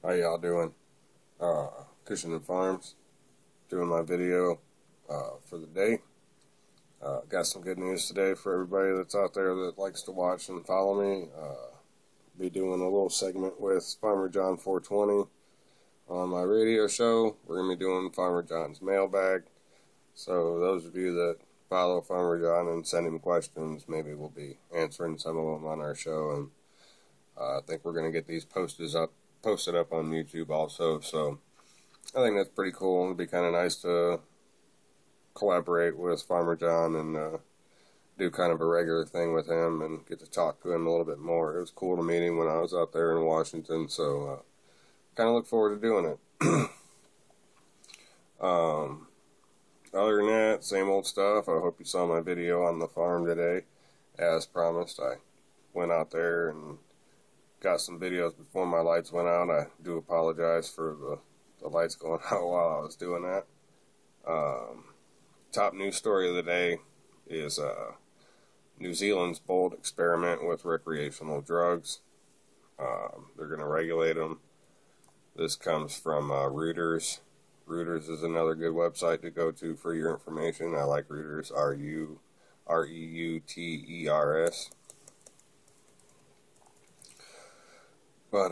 How y'all doing? Kushington Farms, doing my video for the day. Got some good news today for everybody that's out there that likes to watch and follow me. Be doing a little segment with Farmer John 420 on my radio show. We're going to be doing Farmer John's mailbag. So those of you that follow Farmer John and send him questions, maybe we'll be answering some of them on our show. And I think we're going to get these posted up on YouTube also. So I think that's pretty cool. It'd be kind of nice to collaborate with Farmer John and do kind of a regular thing with him and get to talk to him a little bit more. It was cool to meet him when I was out there in Washington, so kind of look forward to doing it. Other than that, same old stuff. I hope you saw my video on the farm today. As promised, I went out there and got some videos before my lights went out. I do apologize for the lights going out while I was doing that. Top news story of the day is New Zealand's bold experiment with recreational drugs. They're going to regulate them. This comes from Reuters. Reuters is another good website to go to for your information. I like Reuters, R-E-U-T-E-R-S. But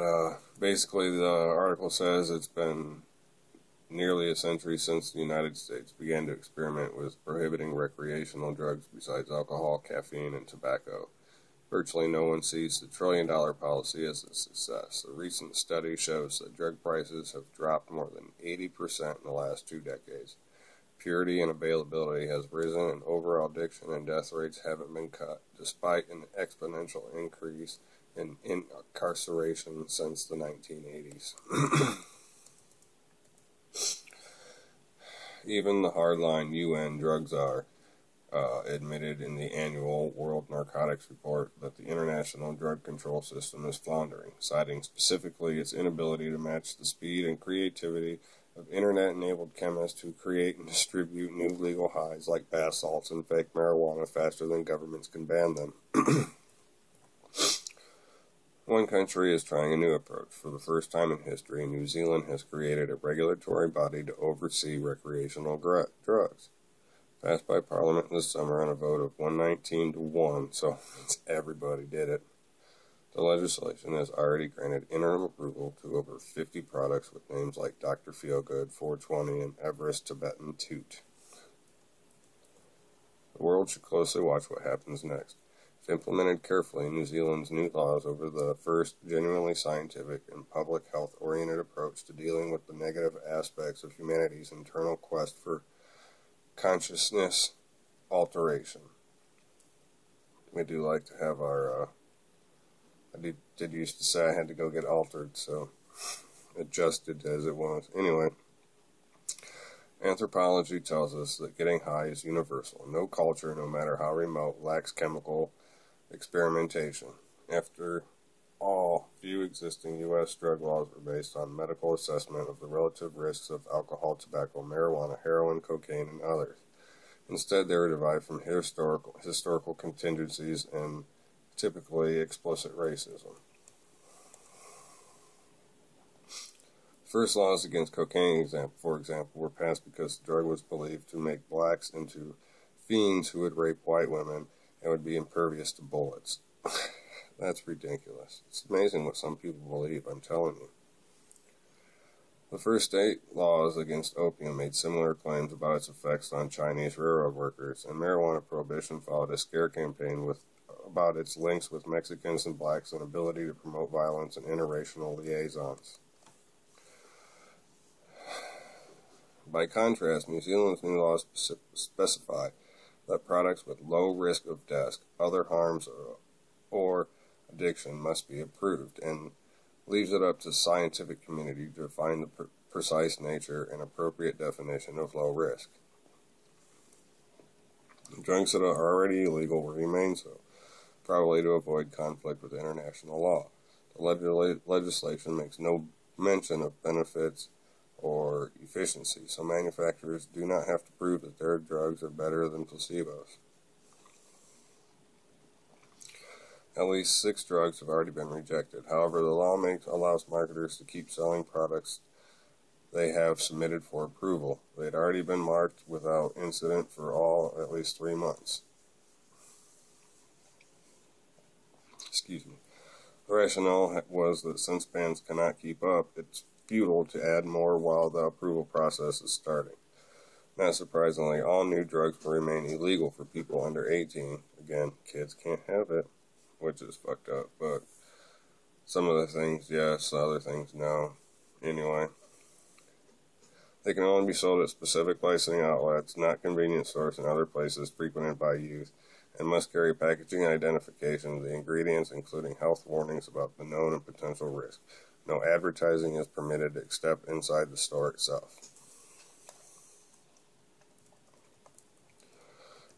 basically the article says it's been nearly a century since the United States began to experiment with prohibiting recreational drugs besides alcohol, caffeine, and tobacco. Virtually no one sees the trillion-dollar policy as a success. A recent study shows that drug prices have dropped more than 80% in the last 2 decades. Purity and availability has risen, and overall addiction and death rates haven't been cut, despite an exponential increase in incarceration since the 1980s. Even the hardline UN drug czar admitted in the annual World Narcotics Report that the international drug control system is floundering, citing specifically its inability to match the speed and creativity of internet-enabled chemists who create and distribute new legal highs like bath salts and fake marijuana faster than governments can ban them. One country is trying a new approach. For the first time in history, New Zealand has created a regulatory body to oversee recreational drugs. Passed by Parliament this summer on a vote of 119 to 1, so everybody did it. The legislation has already granted interim approval to over 50 products with names like Dr. Feelgood, 420, and Everest Tibetan Toot. The world should closely watch what happens next. If implemented carefully, New Zealand's new laws over the first genuinely scientific and public health-oriented approach to dealing with the negative aspects of humanity's internal quest for consciousness alteration. We do like to have our, I did used to say I had to go get altered, so adjusted as it was. Anyway, anthropology tells us that getting high is universal. No culture, no matter how remote, lacks chemical experimentation. After all, few existing U.S. drug laws were based on medical assessment of the relative risks of alcohol, tobacco, marijuana, heroin, cocaine, and others. Instead, they were derived from historical contingencies and typically explicit racism. First laws against cocaine, for example, were passed because the drug was believed to make blacks into fiends who would rape white women and would be impervious to bullets. That's ridiculous. It's amazing what some people believe, I'm telling you. The first state laws against opium made similar claims about its effects on Chinese railroad workers, and marijuana prohibition followed a scare campaign about its links with Mexicans and blacks and ability to promote violence and interracial liaisons. By contrast, New Zealand's new laws specify that products with low risk of death, other harms, or addiction must be approved, and leaves it up to the scientific community to define the precise nature and appropriate definition of low risk. Drugs that are already illegal will remain so, probably to avoid conflict with international law. The legislation makes no mention of benefits or efficiency, so manufacturers do not have to prove that their drugs are better than placebos. At least 6 drugs have already been rejected. However, the law allows marketers to keep selling products they have submitted for approval. They had already been marked without incident for at least 3 months. Excuse me. The rationale was that since bans cannot keep up, it's futile to add more while the approval process is starting. Not surprisingly, all new drugs will remain illegal for people under 18. Again, kids can't have it, which is fucked up, but some of the things, yes, other things, no. Anyway, they can only be sold at specific licensing outlets, not convenience stores and other places frequented by youth, and must carry packaging identification of the ingredients, including health warnings about the known and potential risk. No advertising is permitted except inside the store itself.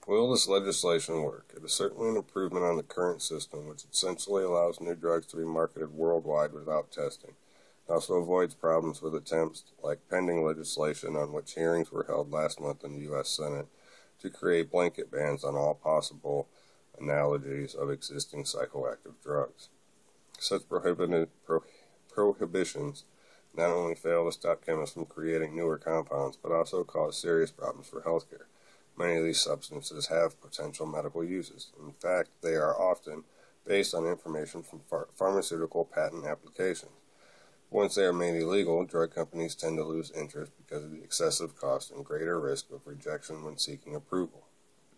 Will this legislation work? It is certainly an improvement on the current system, which essentially allows new drugs to be marketed worldwide without testing. It also avoids problems with attempts like pending legislation on which hearings were held last month in the U.S. Senate to create blanket bans on all possible analogies of existing psychoactive drugs. Such prohibitions not only fail to stop chemists from creating newer compounds, but also cause serious problems for healthcare. Many of these substances have potential medical uses. In fact, they are often based on information from pharmaceutical patent applications. Once they are made illegal, drug companies tend to lose interest because of the excessive cost and greater risk of rejection when seeking approval.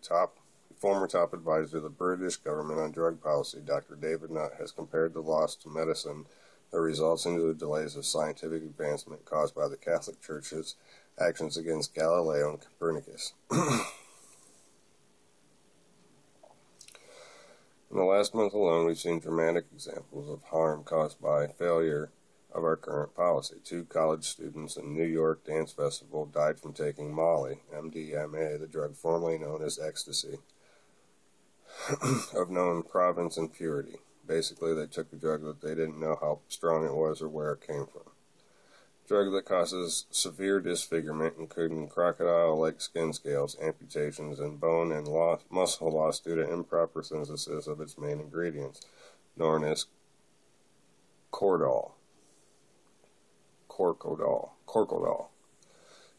The former top advisor of the British government on drug policy, Dr. David Nutt, has compared the loss to medicine that results into the delays of scientific advancement caused by the Catholic Church's actions against Galileo and Copernicus. In the last month alone, we've seen dramatic examples of harm caused by failure of our current policy. 2 college students in New York Dance Festival died from taking Molly, MDMA, the drug formerly known as ecstasy, of known provenance and purity. Basically, they took a drug that they didn't know how strong it was or where it came from. A drug that causes severe disfigurement, including crocodile-like skin scales, amputations, and bone and muscle loss due to improper synthesis of its main ingredients, known as Corcodol,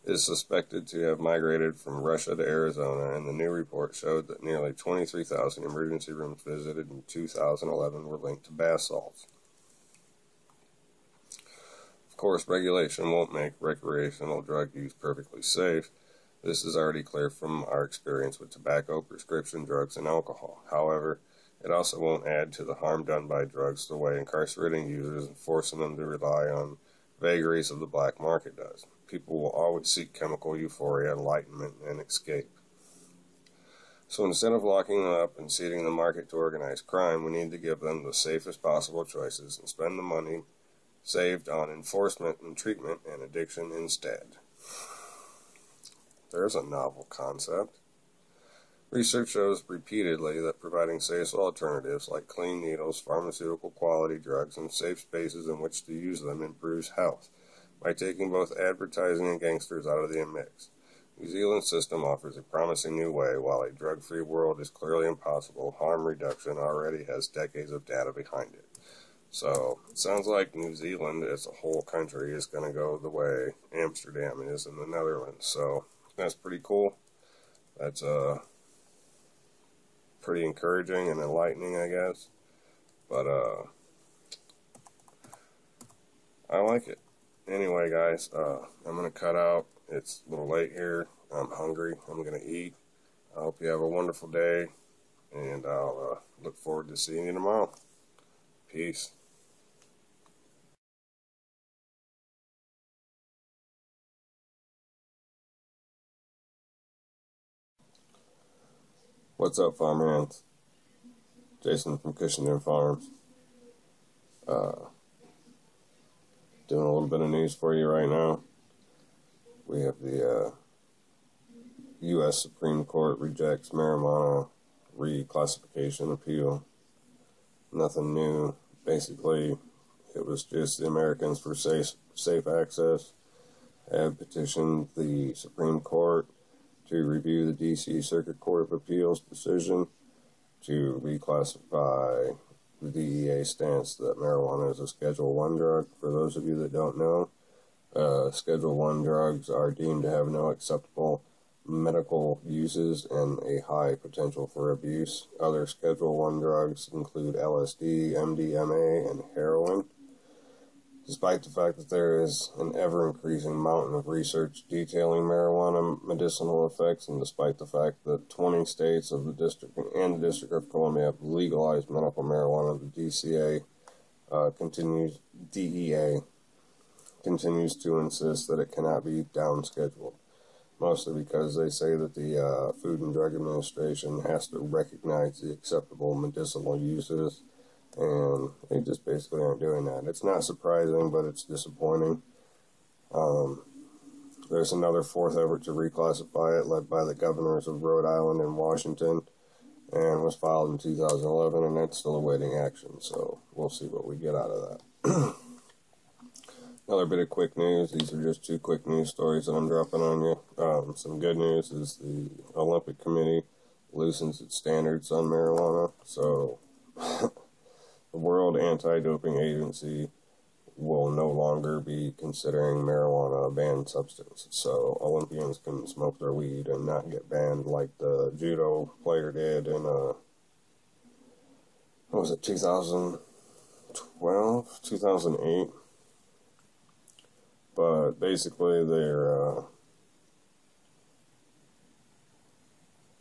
is suspected to have migrated from Russia to Arizona, and the new report showed that nearly 23,000 emergency rooms visited in 2011 were linked to bath salts. Of course, regulation won't make recreational drug use perfectly safe. This is already clear from our experience with tobacco, prescription drugs, and alcohol. However, it also won't add to the harm done by drugs the way incarcerating users and forcing them to rely on vagaries of the black market does. People will always seek chemical euphoria, enlightenment, and escape. So instead of locking them up and ceding the market to organized crime, we need to give them the safest possible choices and spend the money saved on enforcement and treatment and addiction instead. There's a novel concept. Research shows repeatedly that providing safe alternatives like clean needles, pharmaceutical quality drugs, and safe spaces in which to use them improves health by taking both advertising and gangsters out of the mix. New Zealand's system offers a promising new way. While a drug-free world is clearly impossible, harm reduction already has decades of data behind it. So, it sounds like New Zealand as a whole country is going to go the way Amsterdam is in the Netherlands. So, that's pretty cool. That's pretty encouraging and enlightening, I guess. But, I like it. Anyway, guys, I'm going to cut out. It's a little late here. I'm hungry. I'm going to eat. I hope you have a wonderful day, and I'll look forward to seeing you tomorrow. Peace. What's up, farmhands? Jason from Kushington Farms. Doing a little bit of news for you right now. We have the U.S. Supreme Court rejects marijuana reclassification appeal. Nothing new. Basically, it was just the Americans for Safe Access have petitioned the Supreme Court to review the D.C. Circuit Court of Appeals decision to reclassify the DEA stance that marijuana is a Schedule 1 drug. For those of you that don't know, Schedule 1 drugs are deemed to have no acceptable medical uses and a high potential for abuse. Other Schedule 1 drugs include LSD, MDMA, and heroin. Despite the fact that there is an ever-increasing mountain of research detailing marijuana medicinal effects, and despite the fact that 20 states of the District and the District of Columbia have legalized medical marijuana, the DEA continues to insist that it cannot be downscheduled, mostly because they say that the Food and Drug Administration has to recognize the acceptable medicinal uses, and they just basically aren't doing that. It's not surprising, but it's disappointing. There's another fourth effort to reclassify it, led by the governors of Rhode Island and Washington, and was filed in 2011, and that's still awaiting action, so we'll see what we get out of that. Another bit of quick news. These are just two quick news stories that I'm dropping on you. Some good news is the Olympic Committee loosens its standards on marijuana, so the World Anti-Doping Agency will no longer be considering marijuana a banned substance. So Olympians can smoke their weed and not get banned like the judo player did in, what was it, 2012? 2008? But basically they're,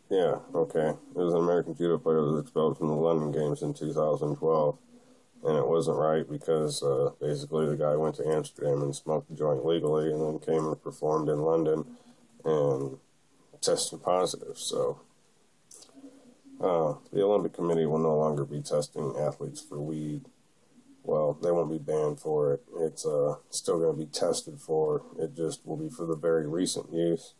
yeah, okay. It was an American judo player that was expelled from the London Games in 2012. And it wasn't right because basically the guy went to Amsterdam and smoked the joint legally and then came and performed in London and tested positive. So the Olympic Committee will no longer be testing athletes for weed. Well, they won't be banned for it. It's still going to be tested for. It just will be for the very recent use.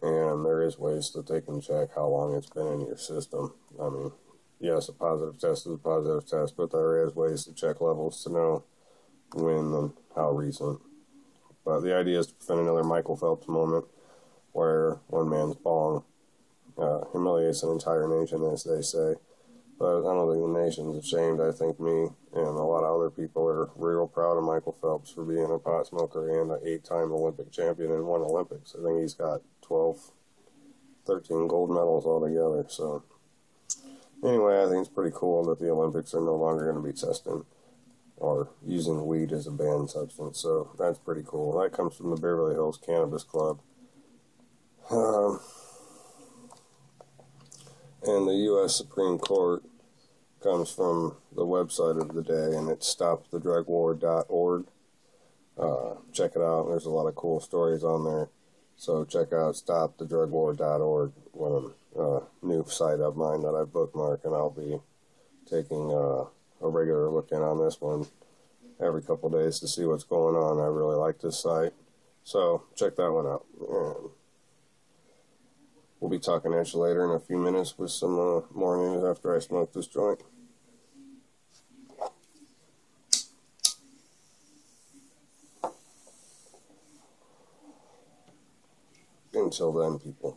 And there is ways that they can check how long it's been in your system. I mean, yes, a positive test is a positive test, but there is ways to check levels to know when and how recent. But the idea is to prevent another Michael Phelps moment where one man's bong humiliates an entire nation, as they say. But I don't think the nation's ashamed. I think me and a lot of other people are real proud of Michael Phelps for being a pot smoker and an 8-time Olympic champion and won Olympics. I think he's got 13 gold medals altogether. So anyway, I think it's pretty cool that the Olympics are no longer going to be testing or using weed as a banned substance. So that's pretty cool. That comes from the Beverly Hills Cannabis Club. And the U.S. Supreme Court comes from the website of the day, and it's stopthedrugwar.org. Check it out. There's a lot of cool stories on there. So check out stopthedrugwar.org, a new site of mine that I bookmark, and I'll be taking a regular look in on this one every couple days to see what's going on. I really like this site. So check that one out. And we'll be talking at you later in a few minutes with some more news after I smoke this joint. Until then, people.